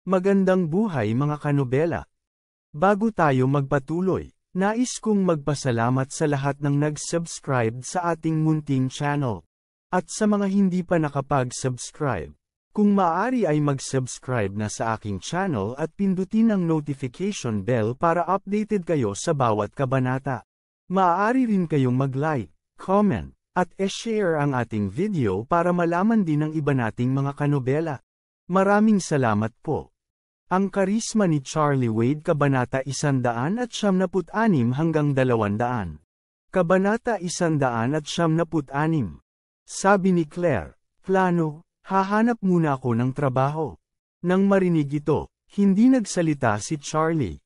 Magandang buhay mga kanobela. Bago tayo magpatuloy, nais kong magpasalamat sa lahat ng nag-subscribe sa ating munting channel. At sa mga hindi pa nakapag-subscribe, kung maaari ay mag-subscribe na sa aking channel at pindutin ang notification bell para updated kayo sa bawat kabanata. Maaari rin kayong mag-like, comment, at e-share ang ating video para malaman din ng iba nating mga kanobela. Maraming salamat po. Ang Karisma ni Charlie Wade Kabanata 176 hanggang 200. Kabanata 176. Sabi ni Claire, "Plano, hahanap muna ako ng trabaho." Nang marinig ito, hindi nagsalita si Charlie.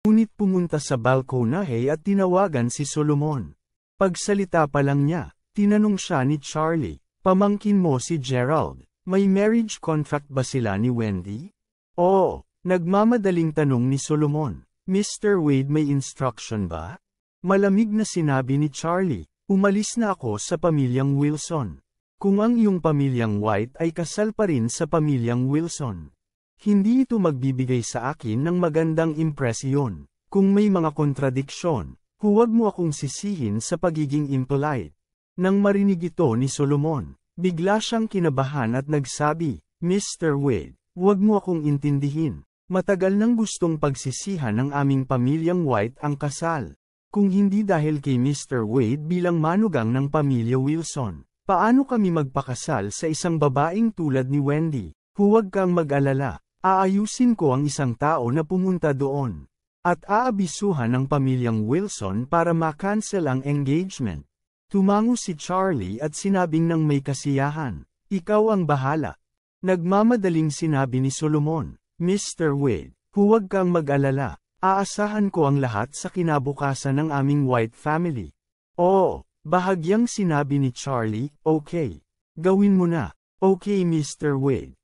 Ngunit pumunta sa balkonahe at tinawagan si Solomon. Pagsalita pa lang niya, tinanong siya ni Charlie, "Pamangkin mo si Gerald, may marriage contract ba sila ni Wendy?" "Oo," nagmamadaling tanong ni Solomon. "Mr. Wade, may instruction ba?" Malamig na sinabi ni Charlie, "Umalis na ako sa pamilyang Wilson. Kung ang iyong pamilyang White ay kasal pa rin sa pamilyang Wilson, hindi ito magbibigay sa akin ng magandang impresyon. Kung may mga kontradiksyon, huwag mo akong sisihin sa pagiging impolite." Nang marinig ito ni Solomon, bigla siyang kinabahan at nagsabi, "Mr. Wade, huwag mo akong intindihin. Matagal nang gustong pagsisihan ng aming pamilyang White ang kasal. Kung hindi dahil kay Mr. Wade bilang manugang ng pamilya Wilson, paano kami magpakasal sa isang babaeng tulad ni Wendy? Huwag kang mag-alala, aayusin ko ang isang tao na pumunta doon. At aabisuhan ng pamilyang Wilson para ma-cancel ang engagement." Tumango si Charlie at sinabing ng may kasiyahan, "Ikaw ang bahala." Nagmamadaling sinabi ni Solomon, "Mr. Wade, huwag kang mag-alala, aasahan ko ang lahat sa kinabukasan ng aming White family." "Oo," bahagyang sinabi ni Charlie, "Okay. Gawin mo na." "Okay, Mr. Wade.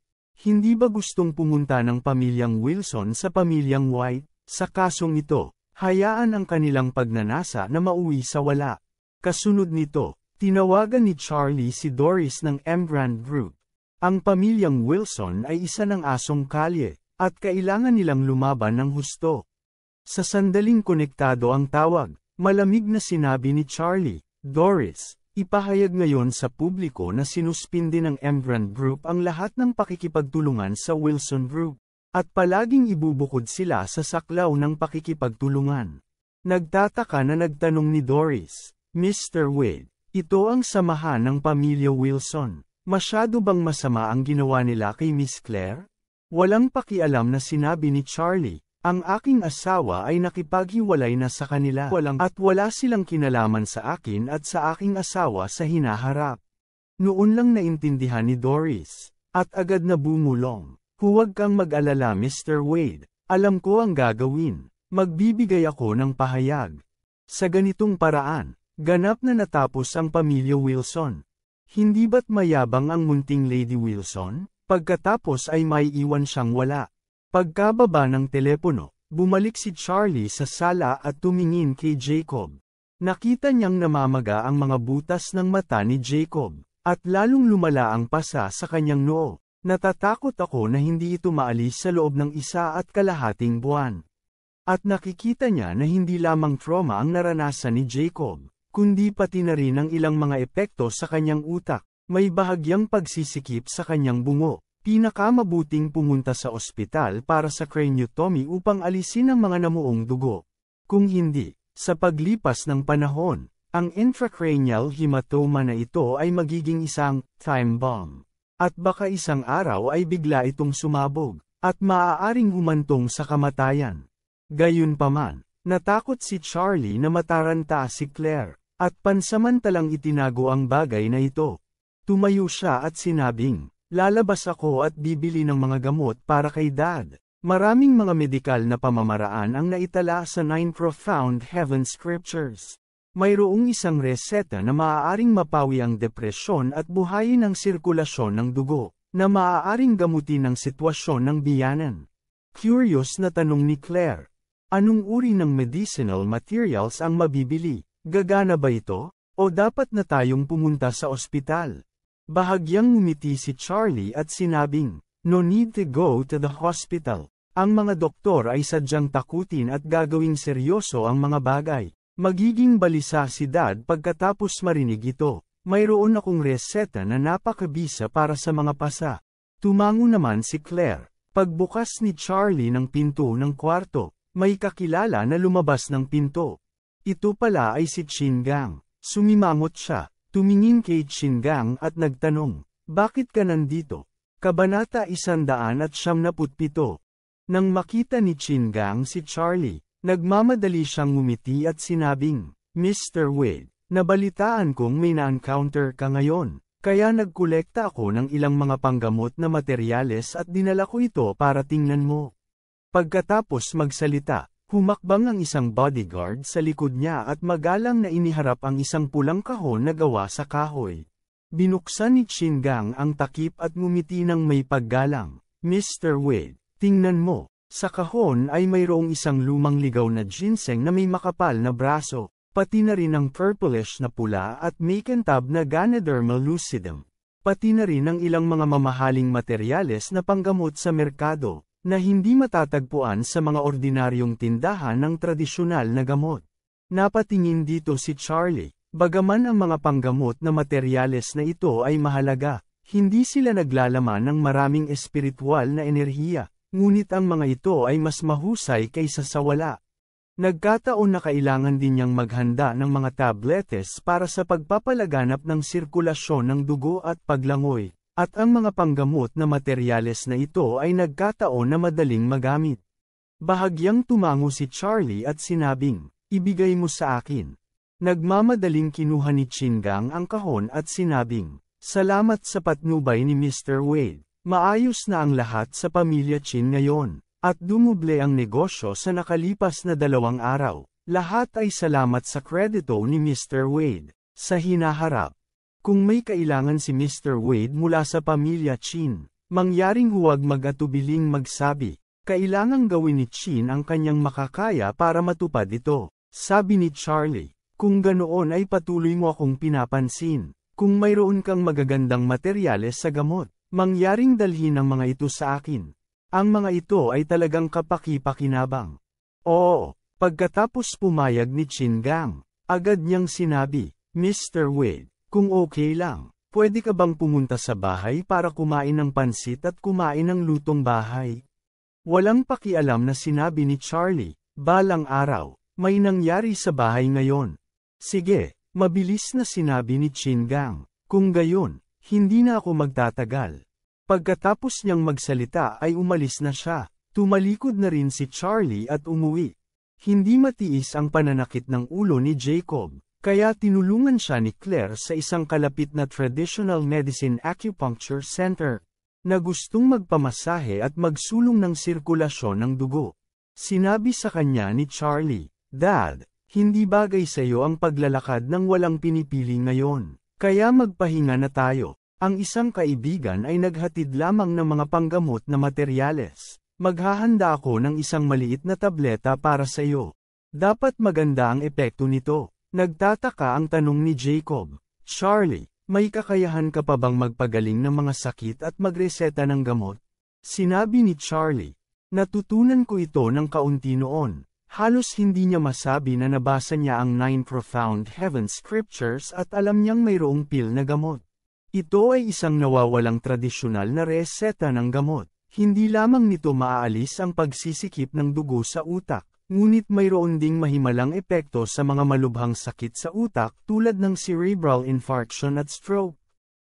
Hindi ba gustong pumunta ng pamilyang Wilson sa pamilyang White? Sa kasong ito, hayaan ang kanilang pagnanasa na mauwi sa wala." Kasunod nito, tinawagan ni Charlie si Doris ng Embrandt Group. Ang pamilyang Wilson ay isa ng asong kalye, at kailangan nilang lumaban ng husto. Sa sandaling konektado ang tawag, malamig na sinabi ni Charlie, "Doris, ipahayag ngayon sa publiko na sinuspindi ng Embrandt Group ang lahat ng pakikipagtulungan sa Wilson Group, at palaging ibubukod sila sa saklaw ng pakikipagtulungan." Nagtataka na nagtanong ni Doris, "Mr. Wade, ito ang samahan ng pamilya Wilson. Masyado bang masama ang ginawa nila kay Miss Claire?" Walang pakialam na sinabi ni Charlie, "Ang aking asawa ay nakipaghiwalay na sa kanila at wala silang kinalaman sa akin at sa aking asawa sa hinaharap." Noon lang naintindihan ni Doris, at agad na bumulong, "Huwag kang mag-alala, Mr. Wade. Alam ko ang gagawin. Magbibigay ako ng pahayag." Sa ganitong paraan, ganap na natapos ang pamilya Wilson. Hindi ba't mayabang ang munting Lady Wilson? Pagkatapos ay may iwan siyang wala. Pagkababa ng telepono, bumalik si Charlie sa sala at tumingin kay Jacob. Nakita niyang namamaga ang mga butas ng mata ni Jacob, at lalong lumala ang pasa sa kanyang noo. "Natatakot ako na hindi ito maalis sa loob ng 1.5 buwan." At nakikita niya na hindi lamang trauma ang naranasan ni Jacob, kundi pati na rin ang ilang mga epekto sa kanyang utak. May bahagyang pagsisikip sa kanyang bungo. Pinakamabuting pumunta sa ospital para sa craniotomy upang alisin ang mga namuong dugo. Kung hindi, sa paglipas ng panahon, ang intracranial hematoma na ito ay magiging isang time bomb. At baka isang araw ay bigla itong sumabog, at maaaring humantong sa kamatayan. Gayunpaman, natakot si Charlie na mataranta si Claire, at pansamantalang itinago ang bagay na ito. Tumayo siya at sinabing, "Lalabas ako at bibili ng mga gamot para kay Dad." Maraming mga medikal na pamamaraan ang naitala sa 9 Profound Heaven Scriptures. Mayroong isang reseta na maaaring mapawi ang depresyon at buhayin ang sirkulasyon ng dugo, na maaaring gamutin ang sitwasyon ng biyanan. Curious na tanong ni Claire, "Anong uri ng medicinal materials ang mabibili? Gagana ba ito? O dapat na tayong pumunta sa ospital?" Bahagyang ngumiti si Charlie at sinabing, No need to go to the hospital. Ang mga doktor ay sadyang takutin at gagawing seryoso ang mga bagay. Magiging balisa si Dad pagkatapos marinig ito. Mayroon akong reseta na napakabisa para sa mga pasa. Tumango naman si Claire. Pagbukas ni Charlie ng pinto ng kwarto, may kakilala na lumabas ng pinto. Ito pala ay si Chingang. Sumimangot siya, tumingin kay Chingang at nagtanong, "Bakit ka nandito?" Kabanata 197. Nang makita ni Chingang si Charlie, nagmamadali siyang ngumiti at sinabing, "Mr. Wade, nabalitaan kong may na-encounter ka ngayon, kaya nagkolekta ako ng ilang mga panggamot na materyales at dinala ko ito para tingnan mo." Pagkatapos magsalita, humakbang ang isang bodyguard sa likod niya at magalang na iniharap ang isang pulang kahon na gawa sa kahoy. Binuksan ni Chingang ang takip at ngumiti ng may paggalang, "Mr. Wade, tingnan mo, sa kahon ay mayroong isang lumang ligaw na ginseng na may makapal na braso, pati na rin ang purplish na pula at macantab na Ganoderma lucidum. Pati na rin ang ilang mga mamahaling materyales na panggamot sa merkado, na hindi matatagpuan sa mga ordinaryong tindahan ng tradisyonal na gamot." Napatingin dito si Charlie. Bagaman ang mga panggamot na materyales na ito ay mahalaga, hindi sila naglalaman ng maraming espiritual na enerhiya, ngunit ang mga ito ay mas mahusay kaysa sa wala. Nagkataon na kailangan din niyang maghanda ng mga tabletes para sa pagpapalaganap ng sirkulasyon ng dugo at paglangoy, at ang mga panggamot na materyales na ito ay nagkataon na madaling magamit. Bahagyang tumango si Charlie at sinabing, "Ibigay mo sa akin." Nagmamadaling kinuha ni Chingang ang kahon at sinabing, "Salamat sa patnubay ni Mr. Wade. Maayos na ang lahat sa pamilya Chin ngayon, at dumuble ang negosyo sa nakalipas na 2 araw. Lahat ay salamat sa kredito ni Mr. Wade." Sa hinaharap, kung may kailangan si Mr. Wade mula sa pamilya Chin, mangyaring huwag mag-atubiling magsabi, kailangang gawin ni Chin ang kanyang makakaya para matupad ito. Sabi ni Charlie, "Kung ganoon ay patuloy mo akong pinapansin. Kung mayroon kang magagandang materyales sa gamot, mangyaring dalhin ang mga ito sa akin." Ang mga ito ay talagang kapaki-pakinabang. "Oo." Pagkatapos pumayag ni Chingang, agad niyang sinabi, "Mr. Wade, kung okay lang, pwede ka bang pumunta sa bahay para kumain ng pansit at kumain ng lutong bahay?" Walang pakialam na sinabi ni Charlie, "Balang araw, may nangyari sa bahay ngayon." "Sige," mabilis na sinabi ni Chingang. "Kung gayon, hindi na ako magtatagal." Pagkatapos niyang magsalita ay umalis na siya. Tumalikod na rin si Charlie at umuwi. Hindi matiis ang pananakit ng ulo ni Jacob, kaya tinulungan siya ni Claire sa isang kalapit na traditional medicine acupuncture center, na gustong magpamasahe at magsulong ng sirkulasyon ng dugo. Sinabi sa kanya ni Charlie, "Dad, hindi bagay sa iyo ang paglalakad ng walang pinipili ngayon, kaya magpahinga na tayo." Ang isang kaibigan ay naghatid lamang ng mga panggamot na materyales. "Maghahanda ako ng isang maliit na tableta para sa iyo. Dapat maganda ang epekto nito." Nagtataka ang tanong ni Jacob, "Charlie, may kakayahan ka pa bang magpagaling ng mga sakit at magreseta ng gamot?" Sinabi ni Charlie, "Natutunan ko ito ng kaunti noon." Halos hindi niya masabi na nabasa niya ang 9 profound heaven scriptures at alam niyang mayroong pil na gamot. Ito ay isang nawawalang tradisyonal na reseta ng gamot. Hindi lamang nito maaalis ang pagsisikip ng dugo sa utak, ngunit mayroon ding mahimalang epekto sa mga malubhang sakit sa utak tulad ng cerebral infarction at stroke.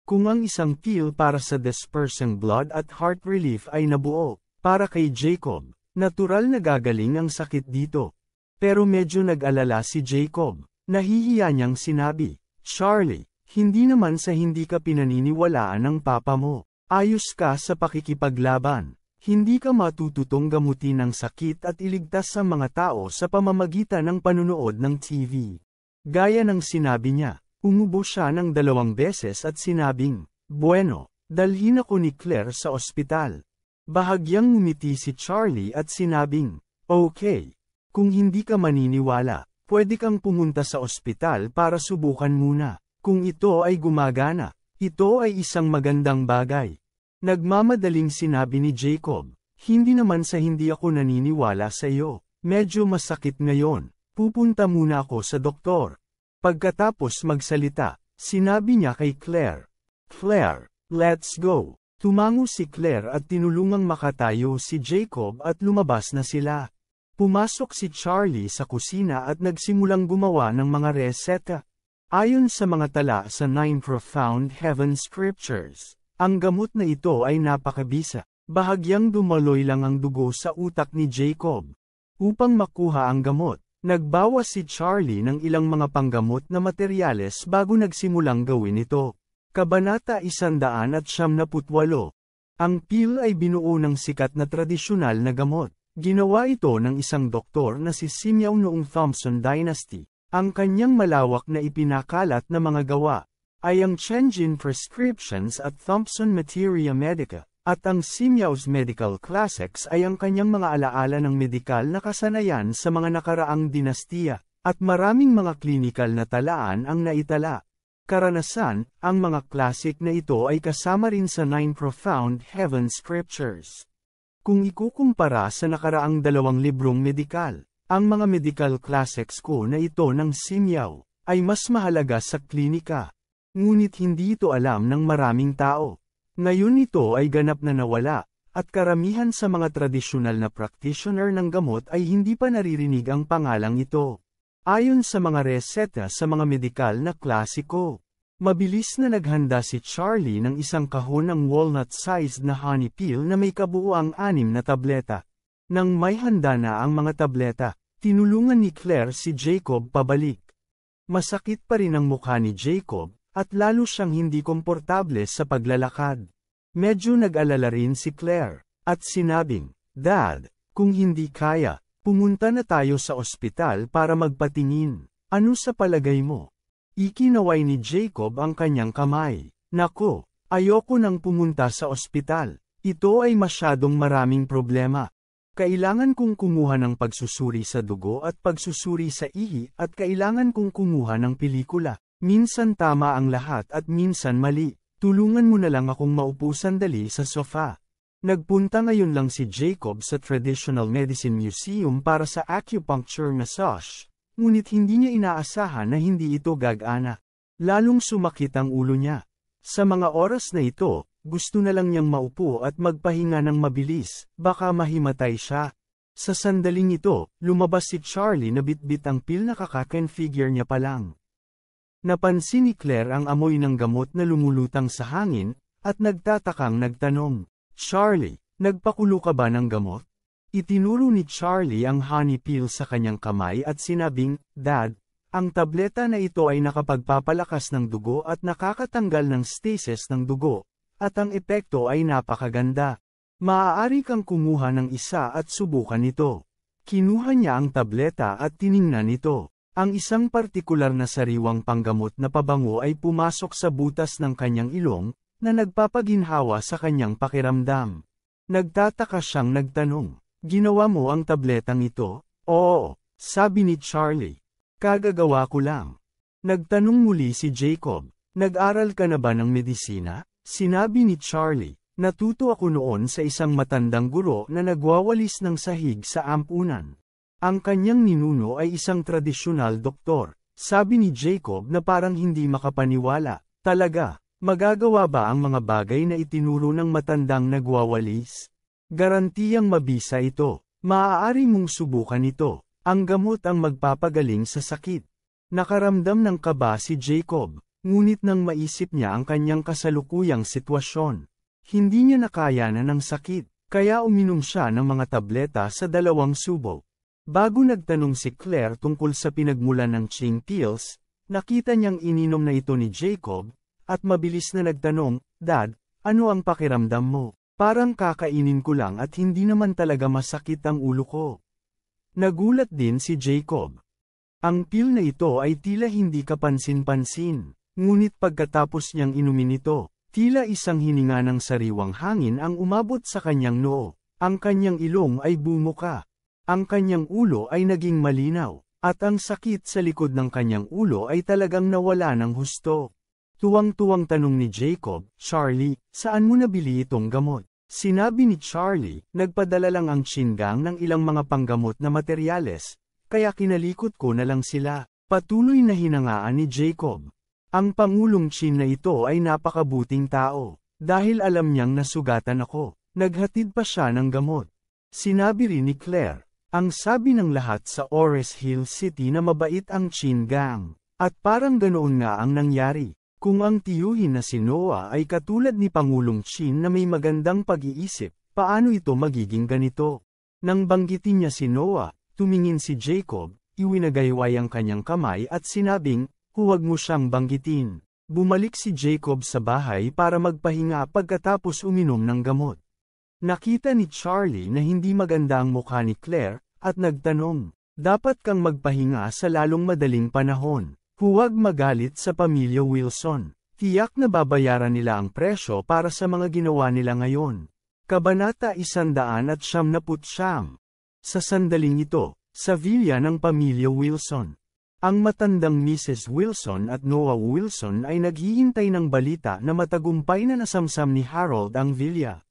Kung ang isang pil para sa dispersing blood at heart relief ay nabuo, para kay Jacob, natural na gagaling ang sakit dito. Pero medyo nag-alala si Jacob. Nahihiya niyang sinabi, "Charlie, hindi naman sa hindi ka pinaniniwalaan ng papa mo. Ayos ka sa pakikipaglaban. Hindi ka matututong gamutin ang sakit at iligtas ang mga tao sa pamamagitan ng panunood ng TV." Gaya ng sinabi niya, umubo siya ng 2 beses at sinabing, "Bueno, dalhin ako ni Claire sa ospital." Bahagyang ngumiti si Charlie at sinabing, "Okay. Kung hindi ka maniniwala, pwede kang pumunta sa ospital para subukan muna. Kung ito ay gumagana, ito ay isang magandang bagay." Nagmamadaling sinabi ni Jacob, hindi naman sa hindi ako naniniwala sa iyo, medyo masakit ngayon, pupunta muna ako sa doktor. Pagkatapos magsalita, sinabi niya kay Claire, Claire, let's go. Tumango si Claire at tinulungang makatayo si Jacob at lumabas na sila. Pumasok si Charlie sa kusina at nagsimulang gumawa ng mga reseta. Ayon sa mga tala sa 9 Profound Heaven Scriptures, ang gamot na ito ay napakabisa. Bahagyang dumaloy lang ang dugo sa utak ni Jacob. Upang makuha ang gamot, nagbawas si Charlie ng ilang mga panggamot na materyales bago nagsimulang gawin ito. Kabanata 178. Ang pill ay binuo ng sikat na tradisyonal na gamot. Ginawa ito ng isang doktor na si Simyaw noong Thompson Dynasty. Ang kanyang malawak na ipinakalat na mga gawa ay ang Chenjin Prescriptions at Thompson Materia Medica, at ang Simyaw's Medical Classics ay ang kanyang mga alaala ng medikal na kasanayan sa mga nakaraang dinastiya, at maraming mga klinikal na talaan ang naitala. Karanasan, ang mga classic na ito ay kasama rin sa 9 Profound Heaven Scriptures. Kung ikukumpara sa nakaraang 2 librong medikal, ang mga medical classics ko na ito ng Simyaw ay mas mahalaga sa klinika. Ngunit hindi ito alam ng maraming tao. Ngayon ito ay ganap na nawala, at karamihan sa mga tradisyonal na practitioner ng gamot ay hindi pa naririnig ang pangalang ito. Ayon sa mga reseta sa mga medikal na klasiko, mabilis na naghanda si Charlie ng isang kahon ng walnut-sized na honey pill na may kabuuang 6 na tableta. Nang may handa na ang mga tableta, tinulungan ni Claire si Jacob pabalik. Masakit pa rin ang mukha ni Jacob, at lalo siyang hindi komportable sa paglalakad. Medyo nag-alala rin si Claire, at sinabing, Dad, kung hindi kaya, pumunta na tayo sa ospital para magpatingin. Ano sa palagay mo? Ikinaway ni Jacob ang kanyang kamay. Nako, ayoko nang pumunta sa ospital. Ito ay masyadong maraming problema. Kailangan kong kumuha ng pagsusuri sa dugo at pagsusuri sa ihi at kailangan kong kumuha ng pelikula. Minsan tama ang lahat at minsan mali. Tulungan mo na lang akong maupo sandali sa sofa. Nagpunta ngayon lang si Jacob sa Traditional Medicine Museum para sa acupuncture massage, ngunit hindi niya inaasahan na hindi ito gagana. Lalong sumakit ang ulo niya. Sa mga oras na ito, gusto na lang niyang maupo at magpahinga ng mabilis, baka mahimatay siya. Sa sandaling ito, lumabas si Charlie na bitbit ang pill na kaka-configure niya pa lang. Napansin ni Claire ang amoy ng gamot na lumulutang sa hangin, at nagtatakang nagtanong, Charlie, nagpakulo ka ba ng gamot? Itinuro ni Charlie ang honey pill sa kanyang kamay at sinabing, Dad, ang tableta na ito ay nakapagpapalakas ng dugo at nakakatanggal ng stasis ng dugo, at ang epekto ay napakaganda. Maaari kang kumuha ng isa at subukan ito. Kinuha niya ang tableta at tiningnan ito. Ang isang partikular na sariwang panggamot na pabango ay pumasok sa butas ng kanyang ilong, na nagpapaginhawa sa kanyang pakiramdam. Nagtataka siyang nagtanong, Ginawa mo ang tabletang ito? Oo, sabi ni Charlie. Kagagawa ko lang. Nagtanong muli si Jacob, Nag-aral ka na ba ng medisina? Sinabi ni Charlie, Natuto ako noon sa isang matandang guro na nagwawalis ng sahig sa ampunan. Ang kanyang ninuno ay isang tradisyonal doktor. Sabi ni Jacob na parang hindi makapaniwala. Talaga, magagawa ba ang mga bagay na itinuro ng matandang nagwawalis? Garantiyang mabisa ito. Maaari mong subukan ito. Ang gamot ang magpapagaling sa sakit. Nakaramdam ng kaba si Jacob, ngunit nang maisip niya ang kanyang kasalukuyang sitwasyon, hindi niya nakayanan ng sakit, kaya uminom siya ng mga tableta sa 2 subo. Bago nagtanong si Claire tungkol sa pinagmulan ng Ching pills, nakita niyang ininom na ito ni Jacob, at mabilis na nagtanong, Dad, ano ang pakiramdam mo? Parang kakainin ko lang at hindi naman talaga masakit ang ulo ko. Nagulat din si Jacob. Ang pill na ito ay tila hindi kapansin-pansin, ngunit pagkatapos niyang inumin ito, tila isang hininga ng sariwang hangin ang umabot sa kanyang noo. Ang kanyang ilong ay bumuka. Ang kanyang ulo ay naging malinaw, at ang sakit sa likod ng kanyang ulo ay talagang nawala ng husto. Tuwang-tuwang tanong ni Jacob, Charlie, saan mo nabili itong gamot? Sinabi ni Charlie, nagpadala lang ang Chingang ng ilang mga panggamot na materyales, kaya kinalikot ko na lang sila. Patuloy na hinangaan ni Jacob. Ang Pangulong Chin na ito ay napakabuting tao, dahil alam niyang nasugatan ako. Naghatid pa siya ng gamot. Sinabi rin ni Claire, ang sabi ng lahat sa Ores Hill City na mabait ang Chingang. At parang ganoon nga ang nangyari. Kung ang tiyuhin na si Noah ay katulad ni Pangulong Chin na may magandang pag-iisip, paano ito magiging ganito? Nang banggitin niya si Noah, tumingin si Jacob, iwinagayway ang kanyang kamay at sinabing, huwag mo siyang banggitin. Bumalik si Jacob sa bahay para magpahinga pagkatapos uminom ng gamot. Nakita ni Charlie na hindi maganda ang mukha ni Claire, at nagtanong, dapat kang magpahinga sa lalong madaling panahon. Huwag magalit sa pamilya Wilson. Tiyak na babayaran nila ang presyo para sa mga ginawa nila ngayon. Kabanata 179. Sa sandaling ito, sa villa ng pamilya Wilson. Ang matandang Mrs. Wilson at Noah Wilson ay naghihintay ng balita na matagumpay na nasamsam ni Harold ang villa.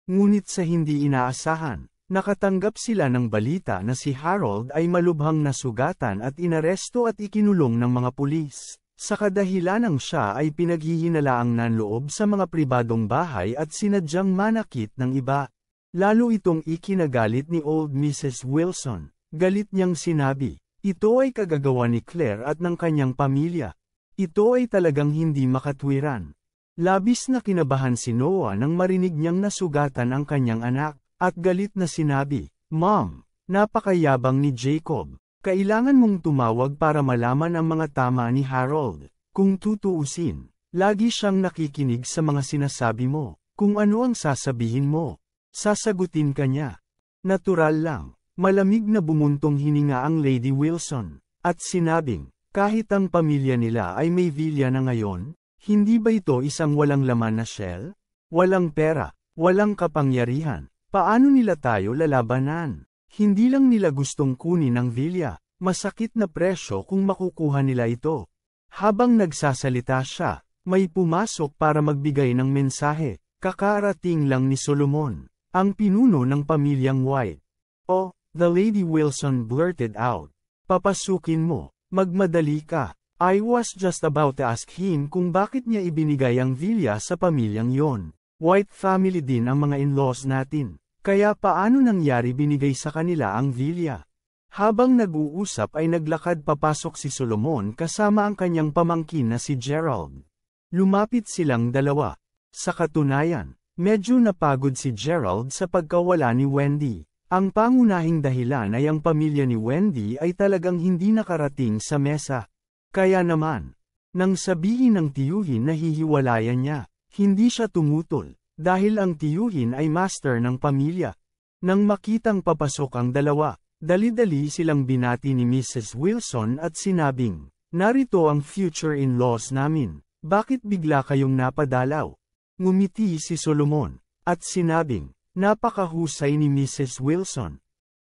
Ngunit sa hindi inaasahan, nakatanggap sila ng balita na si Harold ay malubhang nasugatan at inaresto at ikinulong ng mga pulis. Sa kadahilanang siya ay pinaghihinalaang nanloob sa mga pribadong bahay at sinadyang manakit ng iba. Lalo itong ikinagalit ni old Mrs. Wilson. Galit niyang sinabi, ito ay kagagawa ni Claire at ng kanyang pamilya. Ito ay talagang hindi makatwiran. Labis na kinabahan si Noah nang marinig niyang nasugatan ang kanyang anak. At galit na sinabi, Mom, napakayabang ni Jacob. Kailangan mong tumawag para malaman ang mga tama ni Harold. Kung tutuusin, lagi siyang nakikinig sa mga sinasabi mo. Kung ano ang sasabihin mo, sasagutin ka niya. Natural lang, malamig na bumuntong hininga ang Lady Wilson. At sinabing, kahit ang pamilya nila ay may villa na ngayon, hindi ba ito isang walang laman na shell? Walang pera, walang kapangyarihan. Paano nila tayo lalabanan? Hindi lang nila gustong kunin ang villa, masakit na presyo kung makukuha nila ito. Habang nagsasalita siya, may pumasok para magbigay ng mensahe. Kakarating lang ni Solomon, ang pinuno ng pamilyang White. Oh, the Lady Wilson blurted out. Papasukin mo, magmadali ka. I was just about to ask him kung bakit niya ibinigay ang villa sa pamilyang yon. White family din ang mga in-laws natin. Kaya paano nangyari binigay sa kanila ang villa? Habang nag-uusap ay naglakad papasok si Solomon kasama ang kanyang pamangkin na si Gerald. Lumapit silang dalawa. Sa katunayan, medyo napagod si Gerald sa pagkawala ni Wendy. Ang pangunahing dahilan ay ang pamilya ni Wendy ay talagang hindi nakarating sa mesa. Kaya naman, nang sabihin ng tiyuhin na hihiwalayan niya, hindi siya tumutol. Dahil ang tiyuhin ay master ng pamilya. Nang makitang papasok ang dalawa, dali-dali silang binati ni Mrs. Wilson at sinabing, narito ang future in-laws namin, bakit bigla kayong napadalaw? Ngumiti si Solomon, at sinabing, napakahusay ni Mrs. Wilson.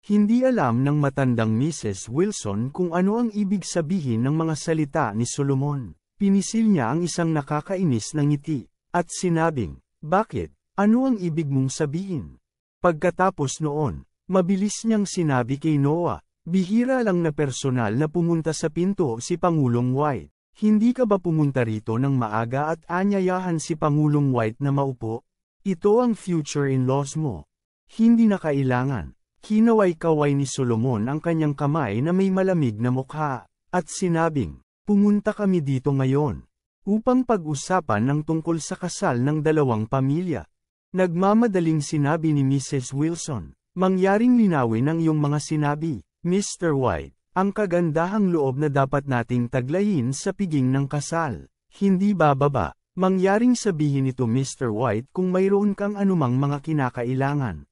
Hindi alam ng matandang Mrs. Wilson kung ano ang ibig sabihin ng mga salita ni Solomon. Pinisil niya ang isang nakakainis na ngiti, at sinabing, bakit? Ano ang ibig mong sabihin? Pagkatapos noon, mabilis niyang sinabi kay Noah, bihira lang na personal na pumunta sa pinto si Pangulong White. Hindi ka ba pumunta rito ng maaga at anyayahan si Pangulong White na maupo? Ito ang future in-laws mo. Hindi na kailangan. Kinaway-kaway ni Solomon ang kanyang kamay na may malamig na mukha, at sinabing, pumunta kami dito ngayon upang pag-usapan ng tungkol sa kasal ng dalawang pamilya. Nagmamadaling sinabi ni Mrs. Wilson, mangyaring linawin ang iyong mga sinabi, Mr. White, ang kagandahang loob na dapat nating taglayin sa piging ng kasal. Hindi bababa, mangyaring sabihin ito Mr. White kung mayroon kang anumang mga kinakailangan.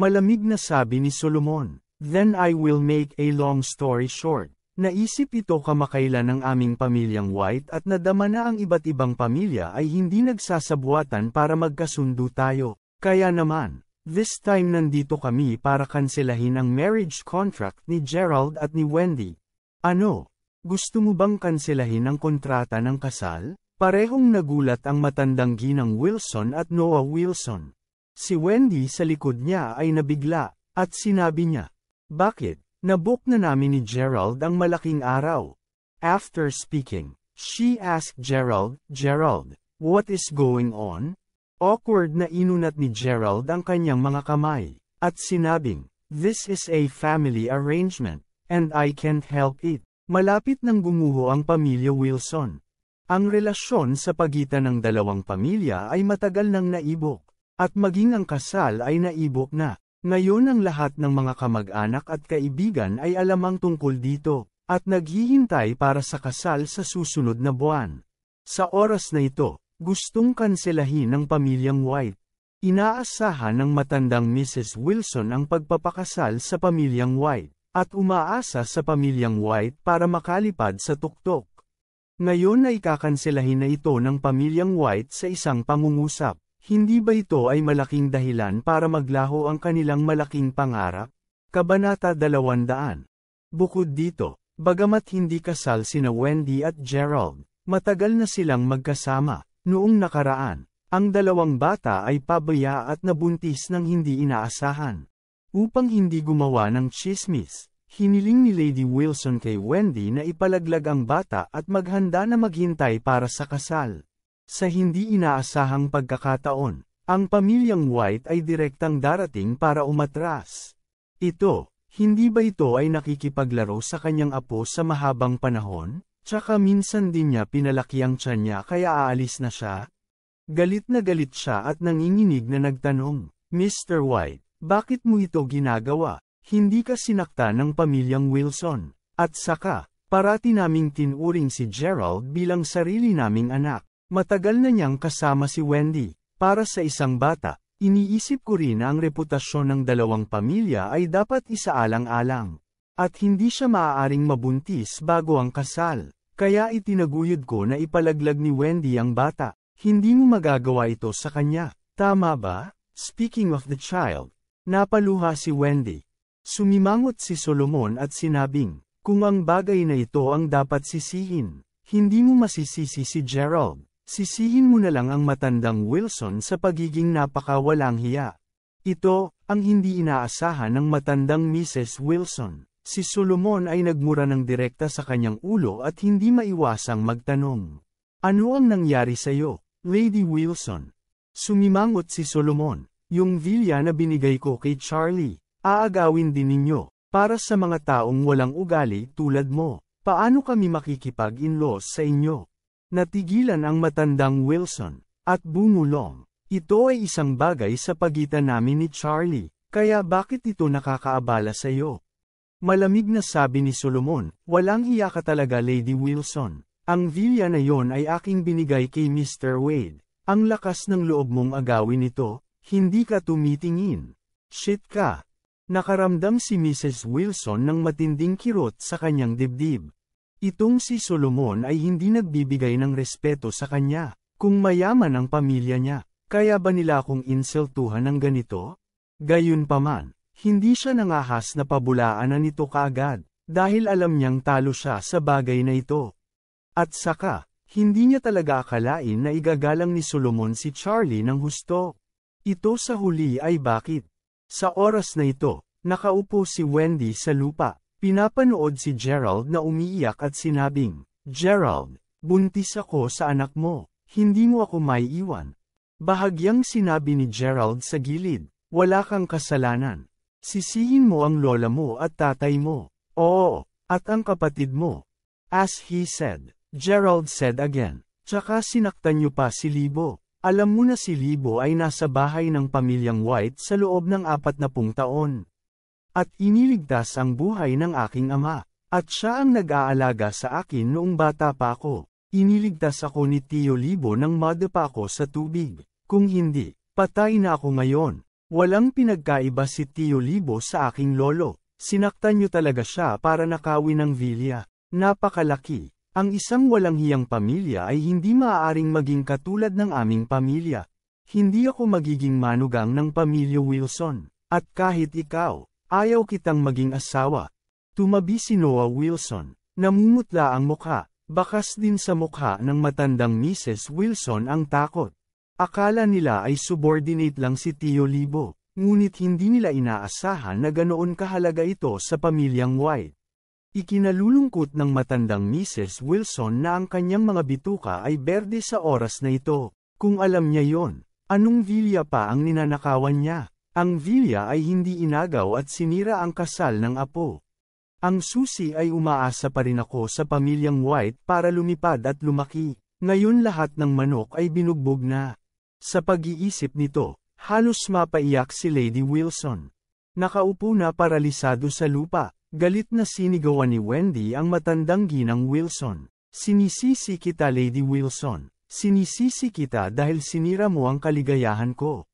Malamig na sabi ni Solomon, then I will make a long story short. Naisip ito kamakailan ng aming pamilyang White at nadama na ang iba't ibang pamilya ay hindi nagsasabuatan para magkasundo tayo. Kaya naman, this time nandito kami para kanselahin ang marriage contract ni Gerald at ni Wendy. Ano? Gusto mo bang kanselahin ang kontrata ng kasal? Parehong nagulat ang matandang ginang Wilson at Noah Wilson. Si Wendy sa likod niya ay nabigla, at sinabi niya, "Bakit? Nabook na namin ni Gerald ang malaking araw." After speaking, she asked Gerald, "Gerald, what is going on?" Awkward na inunat ni Gerald ang kanyang mga kamay, at sinabing, "This is a family arrangement, and I can't help it." Malapit nang gumuho ang pamilya Wilson. Ang relasyon sa pagitan ng dalawang pamilya ay matagal nang naibok, at maging ang kasal ay naibok na. Ngayon ang lahat ng mga kamag-anak at kaibigan ay alamang tungkol dito, at naghihintay para sa kasal sa susunod na buwan. Sa oras na ito, gustong kanselahin ng pamilyang White. Inaasahan ng matandang Mrs. Wilson ang pagpapakasal sa pamilyang White, at umaasa sa pamilyang White para makalipad sa tuktok. Ngayon ay kakanselahin na ito ng pamilyang White sa isang pangungusap. Hindi ba ito ay malaking dahilan para maglaho ang kanilang malaking pangarap? Kabanata 200. Bukod dito, bagamat hindi kasal sina Wendy at Gerald, matagal na silang magkasama. Noong nakaraan, ang dalawang bata ay pabaya at nabuntis ng hindi inaasahan. Upang hindi gumawa ng tsismis, hiniling ni Lady Wilson kay Wendy na ipalaglag ang bata at maghanda na maghintay para sa kasal. Sa hindi inaasahang pagkakataon, ang pamilyang White ay direktang darating para umatras. Hindi ba ito ay nakikipaglaro sa kanyang apo sa mahabang panahon? Tsaka minsan din niya pinalaki ang tiyan niya kaya aalis na siya? Galit na galit siya at nanginginig na nagtanong, "Mr. White, bakit mo ito ginagawa? Hindi ka sinakta ng pamilyang Wilson. At saka, parati naming tinuring si Gerald bilang sarili naming anak. Matagal na niyang kasama si Wendy. Para sa isang bata, iniisip ko rin na ang reputasyon ng dalawang pamilya ay dapat isaalang-alang. At hindi siya maaaring mabuntis bago ang kasal. Kaya itinaguyod ko na ipalaglag ni Wendy ang bata. Hindi mo magagawa ito sa kanya, tama ba?" Speaking of the child, napaluha si Wendy. Sumimangot si Solomon at sinabing, "Kung ang bagay na ito ang dapat sisihin, hindi mo masisisi si Gerald. Sisihin mo na lang ang matandang Wilson sa pagiging napakawalang hiya." Ito, ang hindi inaasahan ng matandang Mrs. Wilson. Si Solomon ay nagmura ng direkta sa kanyang ulo at hindi maiwasang magtanong, "Ano ang nangyari sa'yo, Lady Wilson?" Sumimangot si Solomon, "Yung villa na binigay ko kay Charlie, aagawin din ninyo. Para sa mga taong walang ugali tulad mo, paano kami makikipag-in-laws sa inyo?" Natigilan ang matandang Wilson, at bumulong, "Ito ay isang bagay sa pagitan namin ni Charlie, kaya bakit ito nakakaabala sa iyo?" Malamig na sabi ni Solomon, "Walang hiya ka talaga Lady Wilson. Ang villa na yon ay aking binigay kay Mr. Wade. Ang lakas ng loob mong agawin ito, hindi ka tumitingin. Shit ka." Nakaramdam si Mrs. Wilson ng matinding kirot sa kanyang dibdib. Itong si Solomon ay hindi nagbibigay ng respeto sa kanya. Kung mayaman ang pamilya niya, kaya ba nila akong insultuhan ng ganito? Gayunpaman, hindi siya nangahas na pabulaanan nito kaagad, dahil alam niyang talo siya sa bagay na ito. At saka, hindi niya talaga akalain na igagalang ni Solomon si Charlie ng husto. Ito sa huli ay bakit? Sa oras na ito, nakaupo si Wendy sa lupa. Pinapanood si Gerald na umiiyak at sinabing, "Gerald, buntis ako sa anak mo, hindi mo ako maiiwan." Bahagyang sinabi ni Gerald sa gilid, "Wala kang kasalanan. Sisihin mo ang lola mo at tatay mo. Oo, at ang kapatid mo." As he said, Gerald said again, "Tsaka sinaktan niyo pa si Libo. Alam mo na si Libo ay nasa bahay ng pamilyang White sa loob ng 40 taon. At iniligtas ang buhay ng aking ama. At siya ang nag-aalaga sa akin noong bata pa ako. Iniligtas ako ni Tio Libo nang madapa ako sa tubig. Kung hindi, patay na ako ngayon. Walang pinagkaiba si Tio Libo sa aking lolo. Sinaktan niyo talaga siya para nakawin ng villa. Napakalaki. Ang isang walang hiyang pamilya ay hindi maaaring maging katulad ng aming pamilya. Hindi ako magiging manugang ng pamilya Wilson. At kahit ikaw, ayaw kitang maging asawa." Tumabi si Noah Wilson. Namumutla ang mukha. Bakas din sa mukha ng matandang Mrs. Wilson ang takot. Akala nila ay subordinate lang si Tio Libo, ngunit hindi nila inaasahan na ganoon kahalaga ito sa pamilyang White. Ikinalulungkot ng matandang Mrs. Wilson na ang kanyang mga bituka ay berde sa oras na ito. Kung alam niya yon, anong villa pa ang ninanakawan niya? Ang villa ay hindi inagaw at sinira ang kasal ng apo. Ang susi ay umaasa pa rin ako sa pamilyang White para lumipad at lumaki. Ngayon lahat ng manok ay binugbog na. Sa pag-iisip nito, halos mapaiyak si Lady Wilson. Nakaupo na paralisado sa lupa, galit na sinigawan ni Wendy ang matandang ginang Wilson. Sinisisi kita Lady Wilson. Sinisisi kita dahil sinira mo ang kaligayahan ko.